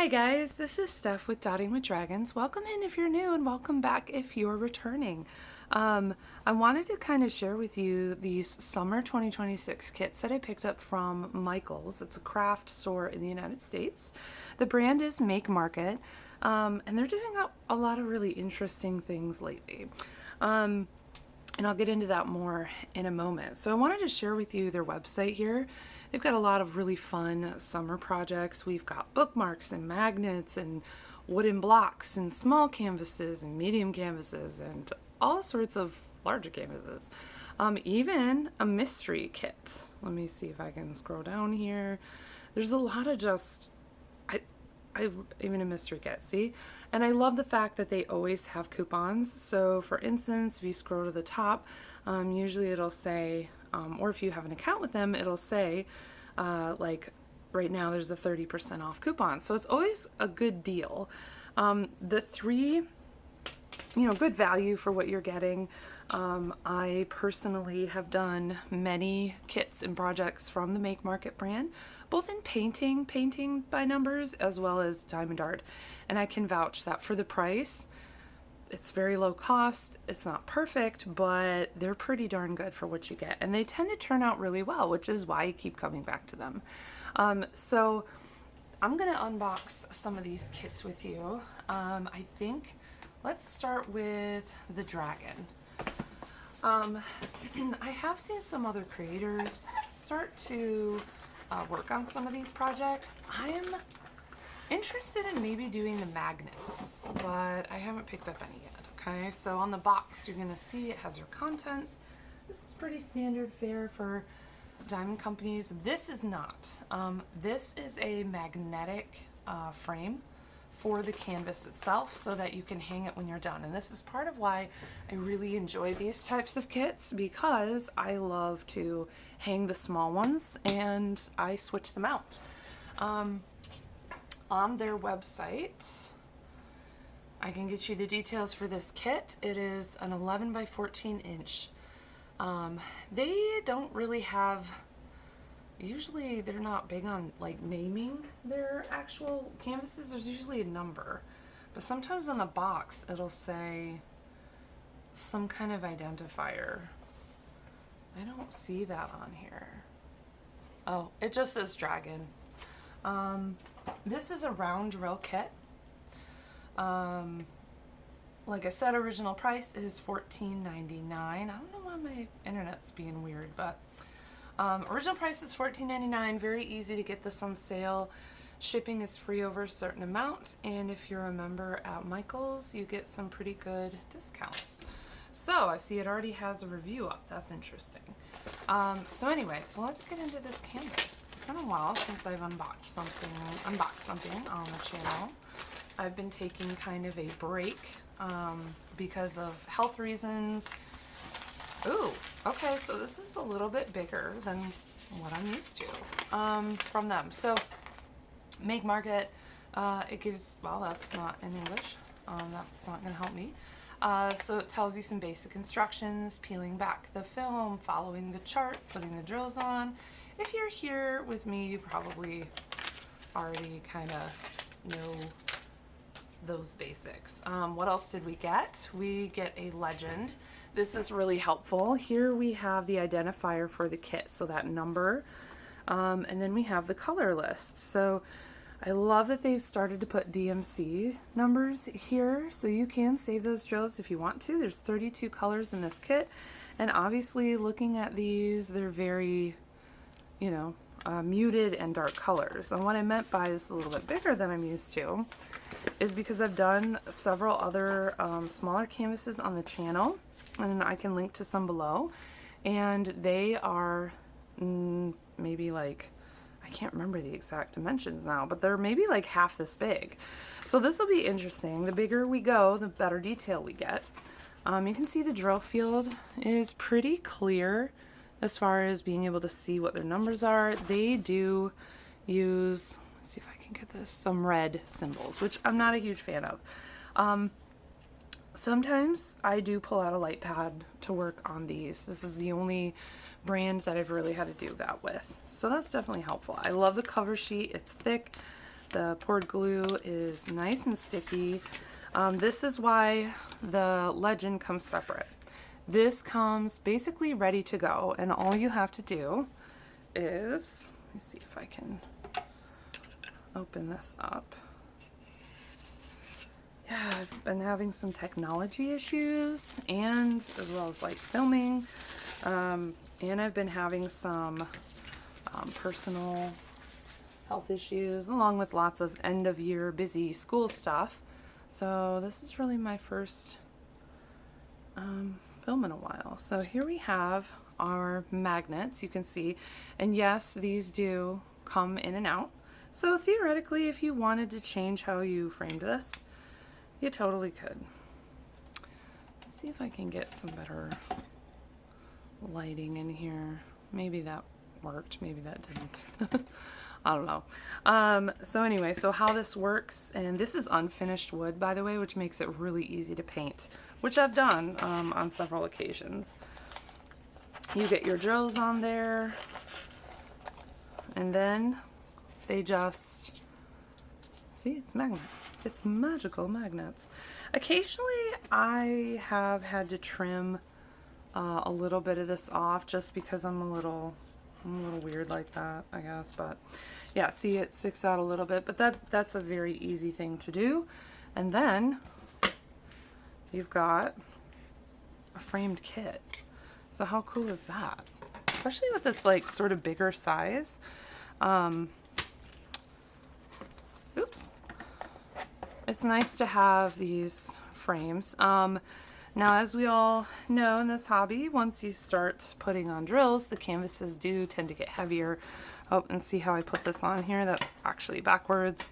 Hi guys, this is Steph with Dotting with Dragons. Welcome in if you're new and welcome back if you're returning. I wanted to kind of share with you these summer 2026 kits that I picked up from Michaels. It's a craft store in the United States. The brand is Make Market, and they're doing a lot of really interesting things lately. And I'll get into that more in a moment. So I wanted to share with you their website here. They've got a lot of really fun summer projects. We've got bookmarks and magnets and wooden blocks and small canvases and medium canvases and all sorts of larger canvases. Even a mystery kit. Let me see if I can scroll down here. There's a lot of just even a mystery kit, see? And I love the fact that they always have coupons. So for instance, if you scroll to the top, usually it'll say, or if you have an account with them, it'll say, like right now there's a 30% off coupon. So it's always a good deal. The three, good value for what you're getting. I personally have done many kits and projects from the Make Market brand, both in painting by numbers, as well as diamond art. And I can vouch that for the price, it's very low cost. It's not perfect, but they're pretty darn good for what you get. And they tend to turn out really well, which is why you keep coming back to them. So I'm gonna unbox some of these kits with you. I think let's start with the dragon. I have seen some other creators start to work on some of these projects. I'm interested in maybe doing the magnets, but I haven't picked up any yet. Okay, so on the box you're gonna see it has your contents. This is pretty standard fare for diamond companies. This is not. This is a magnetic frame for the canvas itself so that you can hang it when you're done. And this is part of why I really enjoy these types of kits, because I love to hang the small ones and I switch them out. On their website, I can get you the details for this kit. It is an 11 by 14 inch. They don't really have, usually they're not big on like naming their actual canvases. There's usually a number, but sometimes on the box it'll say some kind of identifier. I don't see that on here. Oh, it just says dragon. This is a round drill kit. Like I said, original price is $14.99. I don't know why my internet's being weird, but original price is $14.99. Very easy to get this on sale. Shipping is free over a certain amount, and if you're a member at Michaels, you get some pretty good discounts. So I see it already has a review up. That's interesting. So anyway, so let's get into this canvas. It's been a while since I've unboxed something on the channel. I've been taking kind of a break because of health reasons. Ooh, okay, so this is a little bit bigger than what I'm used to from them. So Make Market, it gives, well, that's not in English. That's not gonna help me. So it tells you some basic instructions: peeling back the film, following the chart, putting the drills on. If you're here with me, you probably already kind of know those basics. What else did we get? We get a legend. This is really helpful. Here we have the identifier for the kit, so that number, and then we have the color list. So I love that they've started to put DMC numbers here, so you can save those drills if you want to. There's 32 colors in this kit, and obviously looking at these, they're very, muted and dark colors. And what I meant by this a little bit bigger than I'm used to is because I've done several other smaller canvases on the channel, and I can link to some below, and they are maybe like, I can't remember the exact dimensions now, but they're maybe like half this big. So this will be interesting. The bigger we go, the better detail we get. You can see the drill field is pretty clear as far as being able to see what their numbers are. They do use, let's see if I can get this, some red symbols, which I'm not a huge fan of. Sometimes I do pull out a light pad to work on these. This is the only brand that I've really had to do that with. So that's definitely helpful. I love the cover sheet. It's thick. the poured glue is nice and sticky. This is why the legend comes separate. This comes basically ready to go, and all you have to do is, let me see if I can open this up. Yeah, I've been having some technology issues, and as well as like filming, and I've been having some personal health issues, along with lots of end of year busy school stuff. So this is really my first film in a while. So here we have our magnets, you can see, and yes, these do come in and out. So theoretically, if you wanted to change how you framed this, you totally could. Let's see if I can get some better lighting in here. Maybe that worked, maybe that didn't. I don't know. So anyway, so how this works, and this is unfinished wood, by the way, which makes it really easy to paint, which I've done on several occasions. You get your drills on there, and then they just, see, it's magnet. It's magical magnets. Occasionally I have had to trim a little bit of this off just because I'm a little weird like that, I guess. But yeah, see, it sticks out a little bit, but that's a very easy thing to do. And then you've got a framed kit. So how cool is that? Especially with this like sort of bigger size. Oops. It's nice to have these frames. Now, as we all know in this hobby, once you start putting on drills, the canvases do tend to get heavier. Oh, and see how I put this on here? That's actually backwards.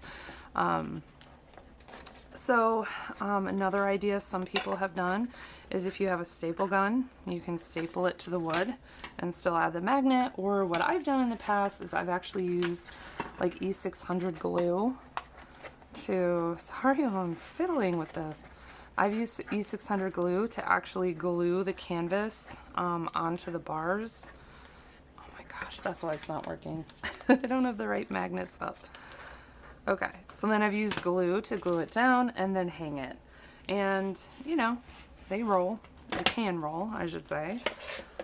Another idea some people have done is if you have a staple gun, you can staple it to the wood and still add the magnet. Or what I've done in the past is I've actually used like E600 glue to, sorry I'm fiddling with this. I've used E600 glue to actually glue the canvas onto the bars. Oh my gosh, that's why it's not working. I don't have the right magnets up. Okay, so then I've used glue to glue it down and then hang it. And, you know, they roll. They can roll, I should say.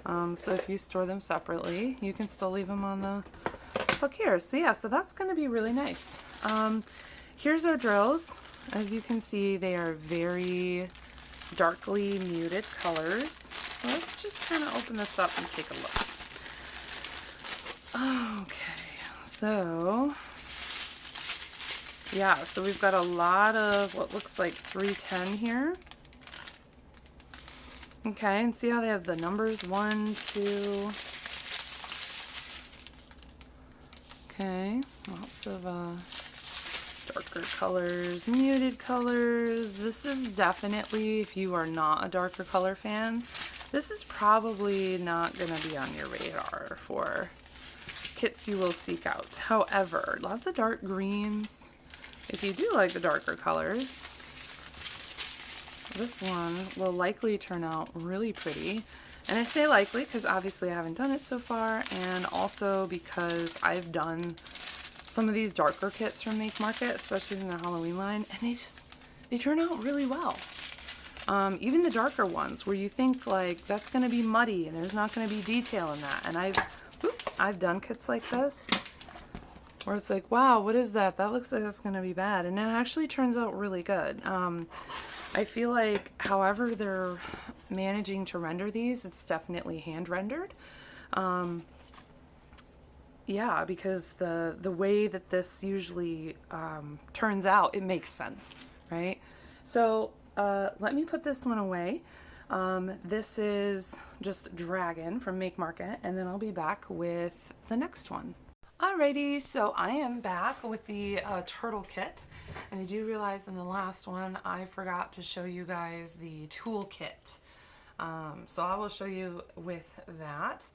So if you store them separately, you can still leave them on the hook here. So yeah, so that's going to be really nice. Here's our drills. As you can see, they are very darkly muted colors. So let's just kind of open this up and take a look. Okay, so yeah, so we've got a lot of what looks like 310 here. Okay, and see how they have the numbers 1, 2. Okay, lots of darker colors, muted colors. This is definitely, if you are not a darker color fan, this is probably not going to be on your radar for kits you will seek out. However, lots of dark greens. If you do like the darker colors, this one will likely turn out really pretty. And I say likely because obviously I haven't done it so far, and also because I've done some of these darker kits from Make Market, especially in the Halloween line, and they turn out really well. Even the darker ones where you think like that's going to be muddy and there's not going to be detail in that. And I've done kits like this where it's like, wow, what is that? That looks like it's going to be bad. And it actually turns out really good. I feel like however they're managing to render these, it's definitely hand rendered. Yeah, because the way that this usually turns out, it makes sense, right? So let me put this one away. This is just Dragon from Make Market, and then I'll be back with the next one. Alrighty, so I am back with the turtle kit, and I do realize in the last one I forgot to show you guys the tool kit. So I will show you with that.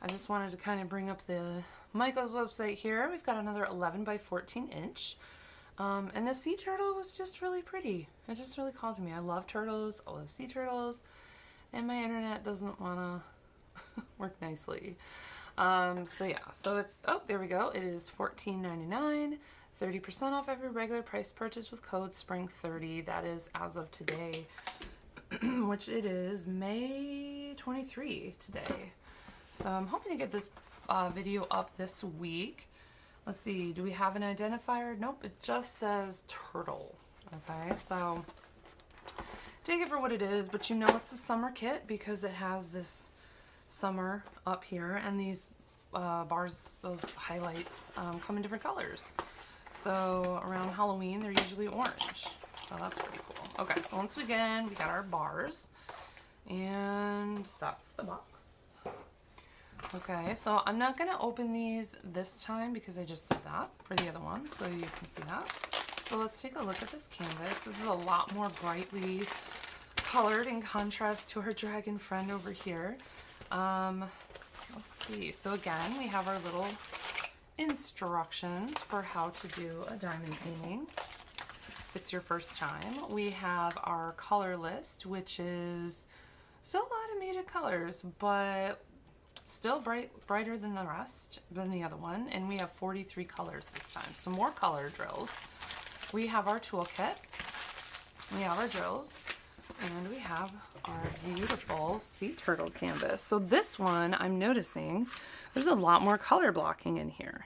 I just wanted to kind of bring up the Michael's website here. We've got another 11 by 14 inch. And the sea turtle was just really pretty. It just really called to me. I love turtles. I love sea turtles. And my internet doesn't want to work nicely. So yeah, so it's, oh, there we go. It is $14.99. 30% off every regular price purchase with code SPRING30. That is as of today, which it is May 23 today. So I'm hoping to get this video up this week. Let's see, do we have an identifier? Nope, it just says turtle. Okay, so take it for what it is, but you know it's a summer kit because it has this summer up here, and these bars, those highlights, come in different colors. So around Halloween, they're usually orange. So that's pretty cool. Okay, so once again, we got our bars, and that's the box. Okay, so I'm not gonna open these this time because I just did that for the other one, so you can see that. So let's take a look at this canvas. This is a lot more brightly colored in contrast to our dragon friend over here. Let's see, so again, we have our little instructions for how to do a diamond painting. If it's your first time, we have our color list, which is still a lot of muted colors, but still brighter than the rest, than the other one, and we have 43 colors this time, so more color drills. We have our toolkit, we have our drills, and we have our beautiful sea turtle canvas. So this one, I'm noticing there's a lot more color blocking in here.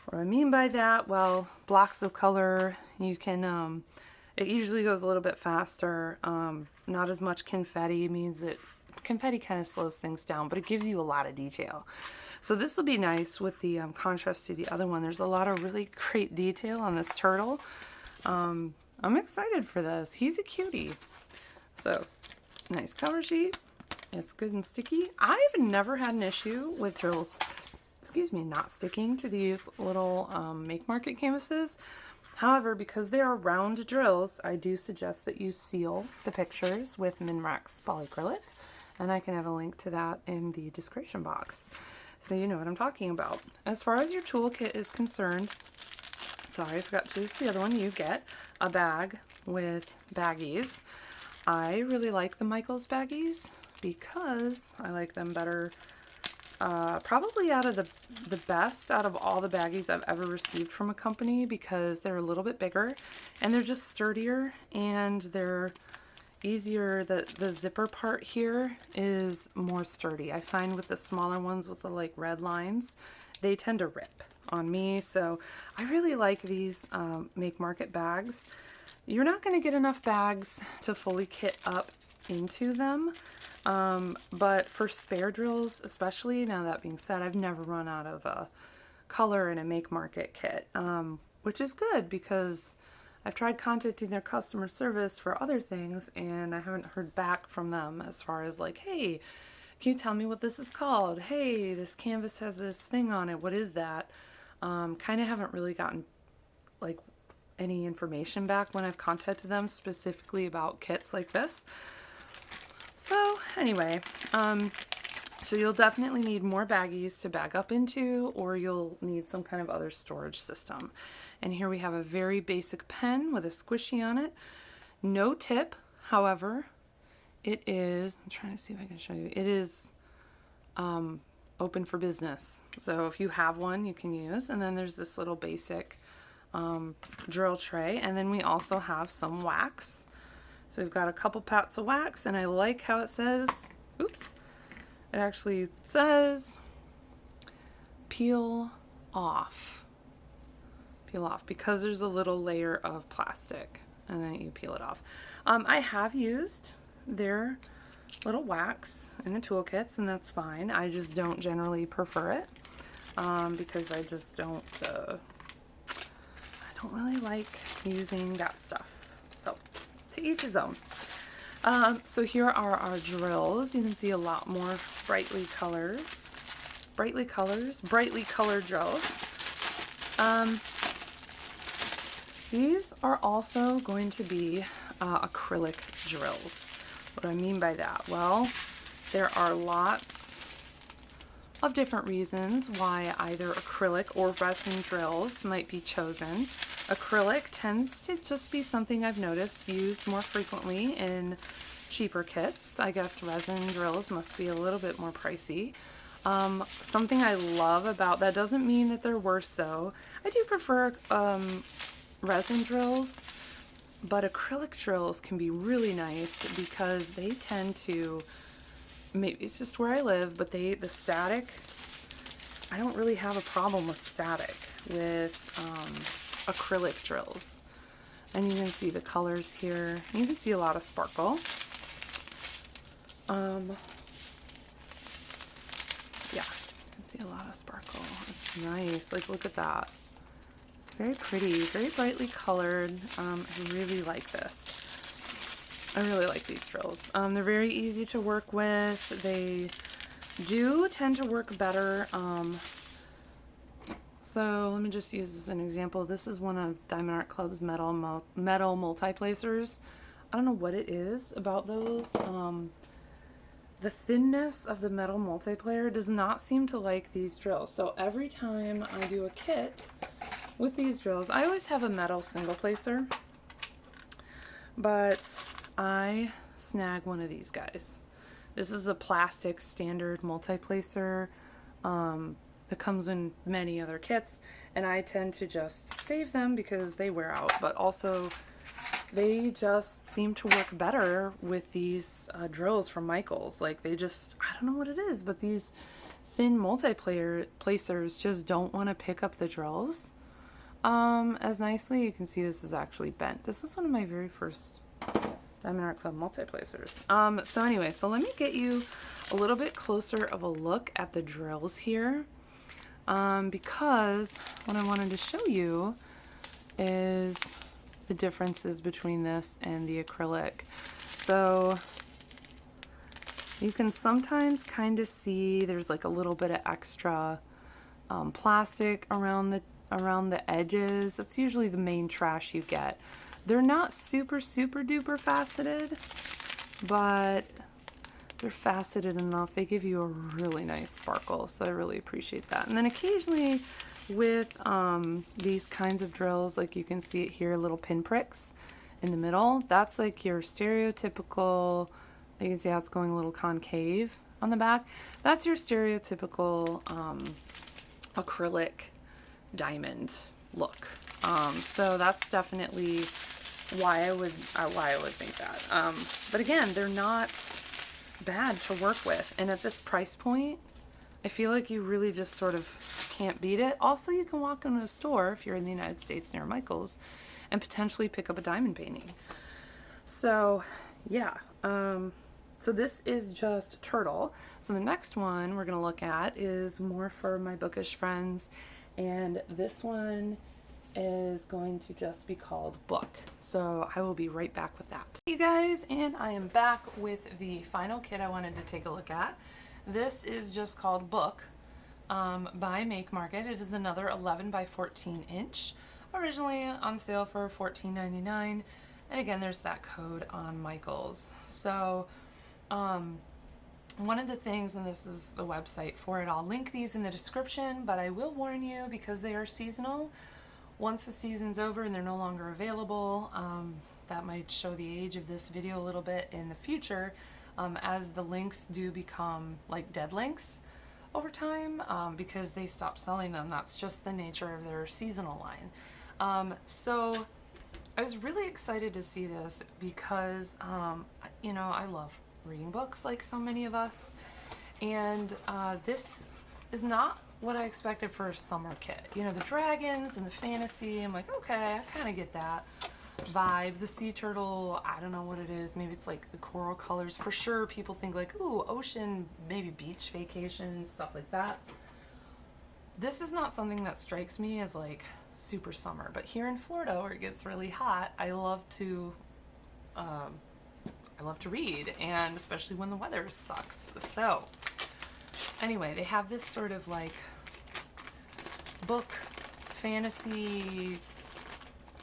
What I mean by that, well, blocks of color, you can, it usually goes a little bit faster. Not as much confetti means that confetti kind of slows things down, but it gives you a lot of detail. So this will be nice with the contrast to the other one. There's a lot of really great detail on this turtle. I'm excited for this. He's a cutie. So nice cover sheet. It's good and sticky. I've never had an issue with drills, excuse me, not sticking to these little Make Market canvases. However, because they are round drills, I do suggest that you seal the pictures with Minwax polyacrylic. And I can have a link to that in the description box, so you know what I'm talking about. As far as your toolkit is concerned, sorry, I forgot to use the other one. You get a bag with baggies. I really like the Michaels baggies because I like them better, probably out of the best out of all the baggies I've ever received from a company, because they're a little bit bigger and they're just sturdier and they're easier. The zipper part here is more sturdy. I find with the smaller ones with the like red lines, they tend to rip on me. So I really like these Make Market bags. You're not going to get enough bags to fully kit up into them, but for spare drills especially, now that being said, I've never run out of color in a Make Market kit, which is good because I've tried contacting their customer service for other things and I haven't heard back from them as far as like, hey, can you tell me what this is called? Hey, this canvas has this thing on it. What is that? Kind of haven't really gotten like any information back when I've contacted them specifically about kits like this. So anyway, so you'll definitely need more baggies to bag up into, or you'll need some kind of other storage system. And here we have a very basic pen with a squishy on it. No tip, however, it is, I'm trying to see if I can show you, it is open for business. So if you have one, you can use. And then there's this little basic drill tray. And then we also have some wax. So we've got a couple pats of wax, and I like how it says, oops, it actually says peel off. Peel off, because there's a little layer of plastic and then you peel it off. I have used their little wax in the toolkits, and that's fine. I just don't generally prefer it because I just don't I don't really like using that stuff. So to each his own. So here are our drills. You can see a lot more brightly colored drills. These are also going to be acrylic drills. What do I mean by that? Well, there are lots of different reasons why either acrylic or resin drills might be chosen. Acrylic tends to just be something I've noticed used more frequently in cheaper kits. I guess resin drills must be a little bit more pricey. Something I love about that doesn't mean that they're worse though. I do prefer resin drills, but acrylic drills can be really nice because they tend to, maybe it's just where I live, but the static, I don't really have a problem with static with acrylic drills. And you can see the colors here. You can see a lot of sparkle. Yeah, you can see a lot of sparkle. It's nice. Like, look at that. It's very pretty, very brightly colored. I really like this. I really like these drills. They're very easy to work with. They do tend to work better. So let me just use this as an example. This is one of Diamond Art Club's metal multi-placers. I don't know what it is about those. The thinness of the metal multiplayer does not seem to like these drills. So every time I do a kit with these drills, I always have a metal single placer, but I snag one of these guys. This is a plastic standard multi-placer that comes in many other kits, and I tend to just save them because they wear out, but also they just seem to work better with these drills from Michaels. Like, they just, I don't know what it is, but these thin placers just don't want to pick up the drills as nicely. You can see this is actually bent. This is one of my very first Diamond Art Club multi-placers. So anyway, so let me get you a little bit closer of a look at the drills here, because what I wanted to show you is the differences between this and the acrylic. So you can sometimes kind of see there's like a little bit of extra plastic around the edges. That's usually the main trash you get. They're not super duper faceted, but they're faceted enough. They give you a really nice sparkle, so I really appreciate that. And then occasionally with these kinds of drills, like you can see it here, little pinpricks in the middle. That's like your stereotypical, you can see how it's going a little concave on the back. That's your stereotypical acrylic diamond look. So that's definitely why I would think that. But again, they're not bad to work with, and at this price point, I feel like you really just sort of can't beat it. Also, you can walk into a store if you're in the United States near Michael's and potentially pick up a diamond painting. So yeah, so this is just Turtle. So the next one we're gonna look at is more for my bookish friends, and this one is going to just be called Book. So I will be right back with that. Hey you guys, and I am back with the final kit I wanted to take a look at. This is just called Book by Make Market. It is another 11 by 14 inch, originally on sale for $14.99, and again there's that code on Michaels. So one of the things, and this is the website for it, I'll link these in the description, but I will warn you, because they are seasonal, once the season's over and they're no longer available, that might show the age of this video a little bit in the future, as the links do become like dead links over time, because they stop selling them. That's just the nature of their seasonal line. So I was really excited to see this because, you know, I love reading books like so many of us, and this is not what I expected for a summer kit. You know, the dragons and the fantasy, I'm like, okay, I kind of get that vibe. The sea turtle, I don't know what it is. Maybe it's like the coral colors. For sure, people think like, ooh, ocean, maybe beach vacation, stuff like that. This is not something that strikes me as like super summer, but here in Florida where it gets really hot, I love to read, and especially when the weather sucks. So anyway, they have this sort of like book fantasy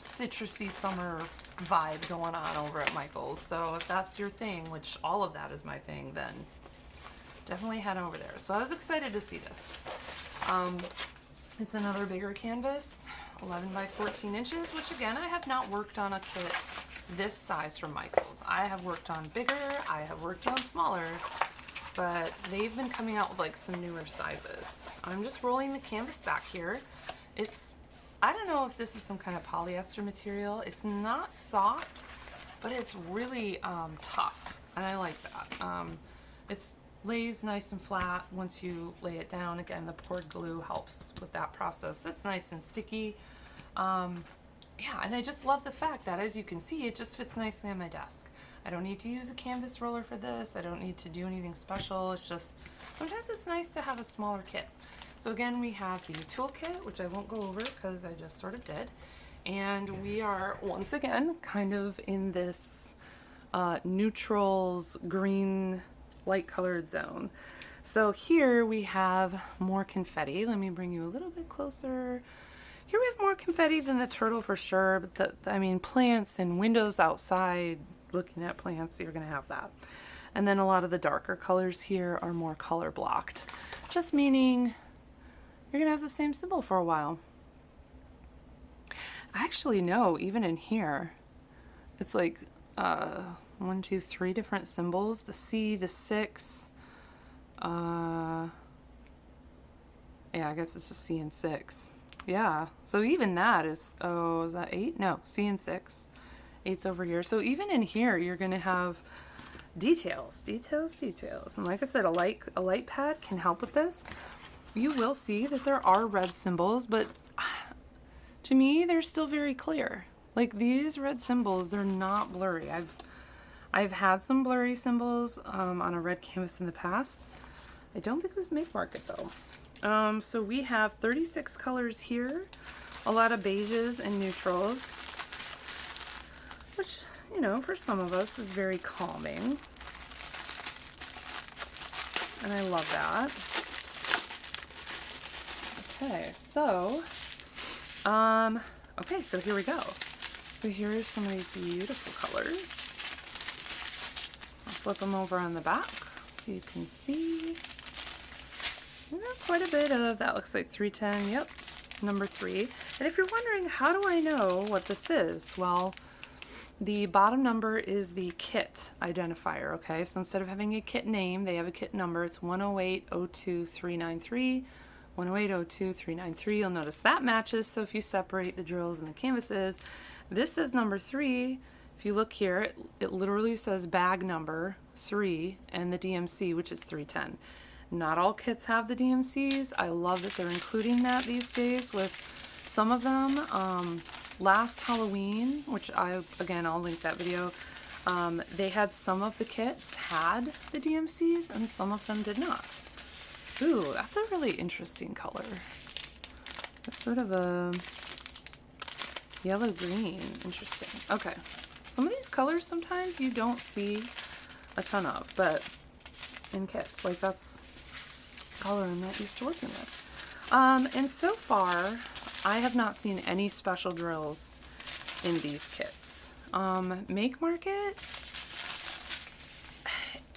citrusy summer vibe going on over at Michael's. So if that's your thing, which all of that is my thing, then definitely head over there. So I was excited to see this. It's another bigger canvas, 11 by 14 inches, which again, I have not worked on a kit this size from Michael's. I have worked on bigger, I have worked on smaller, but they've been coming out with like some newer sizes. I'm just rolling the canvas back here. It's, I don't know if this is some kind of polyester material. It's not soft, but it's really tough, and I like that. It lays nice and flat once you lay it down. Again, the poured glue helps with that process. It's nice and sticky. Yeah, and I just love the fact that, as you can see, it just fits nicely on my desk. I don't need to use a canvas roller for this. I don't need to do anything special. It's just, sometimes it's nice to have a smaller kit. So again, we have the toolkit, which I won't go over because I just sort of did. And we are, once again, kind of in this neutrals, green, light colored zone. So here we have more confetti. Let me bring you a little bit closer. Here we have more confetti than the turtle for sure, but I mean, plants and windows outside, looking at plants, you're gonna have that. And then a lot of the darker colors here are more color blocked, just meaning you're gonna have the same symbol for a while. Actually, no, even in here, it's like 1, 2, 3 different symbols. The C, the 6, yeah, I guess it's just C and 6. Yeah, so even that is, oh, is that 8? No, C and 6. 8's over here. So even in here, you're gonna have details. And like I said, a light pad can help with this. You will see that there are red symbols, but to me, they're still very clear. Like these red symbols, they're not blurry. I've had some blurry symbols on a red canvas in the past. I don't think it was Make Market though. So we have 36 colors here, a lot of beiges and neutrals, which, you know, for some of us is very calming. And I love that. Okay, so, okay, so here we go. So here are some of these beautiful colors. I'll flip them over on the back so you can see. Quite a bit of, that looks like 310, yep, number 3. And if you're wondering, how do I know what this is? Well, the bottom number is the kit identifier, okay? So instead of having a kit name, they have a kit number. It's 108-02-393, 108-02-393. You'll notice that matches, so if you separate the drills and the canvases, this is number 3. If you look here, it literally says bag number 3 and the DMC, which is 310. Not all kits have the DMCs. I love that they're including that these days with some of them. Last Halloween, which I'll link that video, they had some of the kits had the DMCs and some of them did not. Ooh, that's a really interesting color. That's sort of a yellow-green. Interesting. Okay. Some of these colors sometimes you don't see a ton of, but in kits, like that's color I'm not used to working with. And so far, I have not seen any special drills in these kits. Make Market,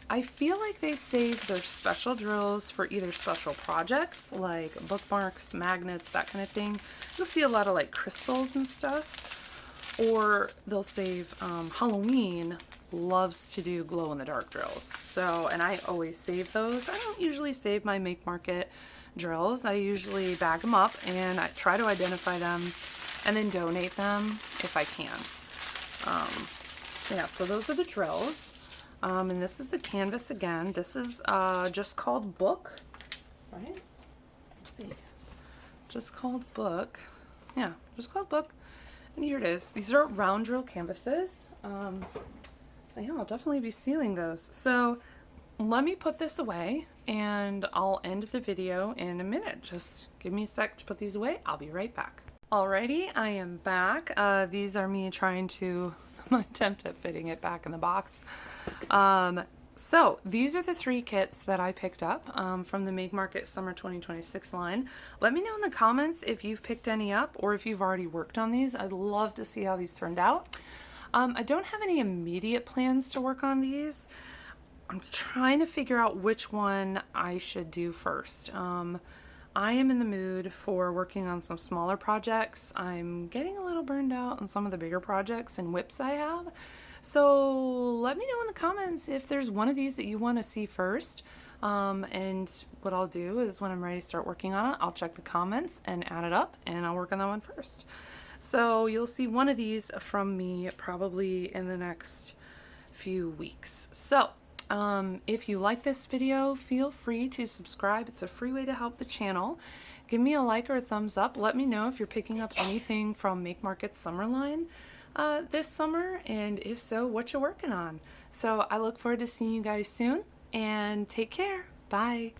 I feel like they save their special drills for either special projects like bookmarks, magnets, that kind of thing. You'll see a lot of like crystals and stuff, or they'll save Halloween loves to do glow in the dark drills. So, and I always save those. I don't usually save my Make Market drills. I usually bag them up and I try to identify them and then donate them if I can. Yeah, so those are the drills. And this is the canvas again. This is just called Book, right? Let's see. Just called Book. Yeah, just called Book. And here it is. These are round drill canvases. So yeah, I'll definitely be sealing those. So let me put this away and I'll end the video in a minute. Just give me a sec to put these away. I'll be right back. Alrighty, I am back. These are me trying to attempt at fitting it back in the box. So these are the 3 kits that I picked up from the Make Market Summer 2026 line. Let me know in the comments if you've picked any up or if you've already worked on these. I'd love to see how these turned out. I don't have any immediate plans to work on these. I'm trying to figure out which one I should do first. I am in the mood for working on some smaller projects. I'm getting a little burned out on some of the bigger projects and whips I have. So let me know in the comments if there's one of these that you want to see first. And what I'll do is when I'm ready to start working on it, I'll check the comments and add it up, and I'll work on that one first. So you'll see one of these from me probably in the next few weeks. So if you like this video, feel free to subscribe. It's a free way to help the channel. Give me a like or a thumbs up. Let me know if you're picking up anything from Make Market's summer line this summer, and if so, what you're working on. So I look forward to seeing you guys soon, and take care. Bye.